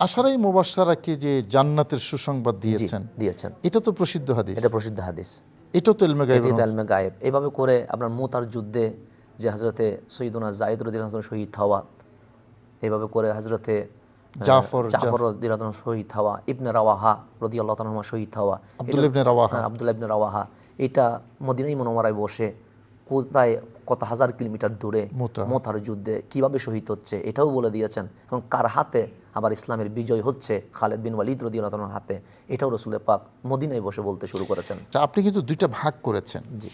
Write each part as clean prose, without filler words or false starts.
আশারায়ে মুবাশশারাকে যে জান্নাতের সুসংবাদ দিয়েছেন, এটা তো প্রসিদ্ধ হাদিস। এটা প্রসিদ্ধ হাদিস, এটা তো ইলমে গায়েব। এটা ইলমে গায়েব। এভাবে করে আপনার মুতার যুদ্ধে যে হযরতে সৈয়দুনা যায়েদ রাদিয়াল্লাহু আনহু শহীদ হওয়া, এভাবে করে হযরতে জাফর রাদিয়াল্লাহু আনহু শহীদ হওয়া, ইবনে রাওয়াহা রাদিয়াল্লাহু তাআলা আনহু শহীদ হওয়া, আব্দুল্লাহ ইবনে রাওয়াহা, এটা মদিনায়ে মুনাওয়ারায় বসে কোথায় কত হাজার কিলোমিটার দূরে মুতার যুদ্ধে কিভাবে শহীদ হচ্ছে এটাও বলে দিয়েছেন। এবং কার হাতে আবার ইসলামের বিজয় হচ্ছে, খালেদ বিন ওয়ালিদ রাদিয়াল্লাহু তাআলার হাতে, এটাও রাসূল পাক মদিনায় বসে বলতে শুরু করেছেন। আপনি কিন্তু দুইটা ভাগ করেছেন। জি,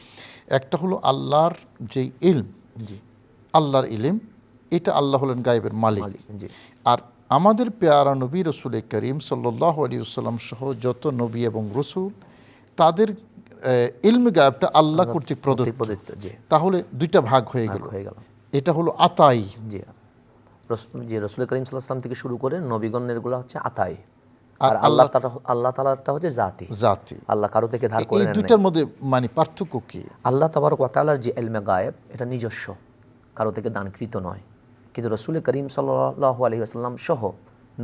একটা হলো আল্লাহর যে ইলম, জি, আল্লাহর ইলম, এটা আল্লাহ হলেন গায়েবের মালিক। জি। আর আমাদের পেয়ারা নবী রসুল করিম সাল্লাল্লাহু আলাইহি ওয়াসাল্লাম সহ যত নবী এবং রসুল, তাদের ইলম গায়েবটা আল্লাহ কর্তৃক প্রদত্ত। তাহলে দুইটা ভাগ হয়ে গেল। এটা হলো আতাই। জি, রসুল করিম সাল্লাল্লাহু আলাইহি ওয়াসাল্লাম থেকে শুরু করে নবীগণের গুলো হচ্ছে আতাই, আর আল্লাহ তাআলাটা হচ্ছে জাতি। আল্লাহ কারো থেকে ধার করে নেন। এই দুইটার মধ্যে মানে পার্থক্য কি? আল্লাহ তাবারক ওয়া তাআলার যে ইলমে গায়েব, এটা নিজস্ব, কারো থেকে দানকৃত নয়। কিন্তু রসুল করিম সাল্লাল্লাহু আলাইহি ওয়াসাল্লাম সহ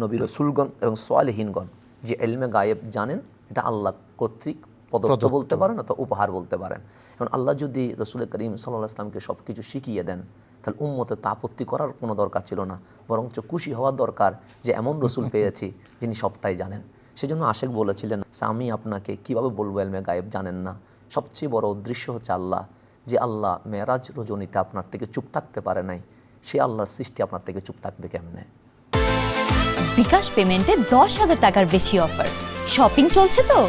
নবী রসুলগণ এবং সালেহীনগণ যে ইলমে গায়েব জানেন, এটা আল্লাহ কর্তৃক প্রদত্ত বলতে পারেন অথবা উপহার বলতে পারেন। এখন আল্লাহ যদি রসুল করিম সাল্লাল্লাহু আলাইহি ওয়াসাল্লামকে সব কিছু শিখিয়ে দেন, তাহলে উম্মতের তা আপত্তি করার কোনো দরকার ছিল না, বরঞ্চ খুশি হওয়ার দরকার যে এমন রসুল পেয়েছি যিনি সবটাই জানেন। সেজন্য আশেক বলেছিলেন, আমি আপনাকে কিভাবে বলবো ইলমে গায়েব জানেন না। সবচেয়ে বড় উদ্দেশ্য হচ্ছে আল্লাহ, যে আল্লাহ মেরাজ রজনীতে আপনার থেকে চুপ থাকতে পারে নাই, সে আল্লাহর সৃষ্টি আপনার থেকে চুপ থাকবে কেমনে? বিকাশ পেমেন্টে 10,000 টাকার বেশি অফার, শপিং চলছে তো।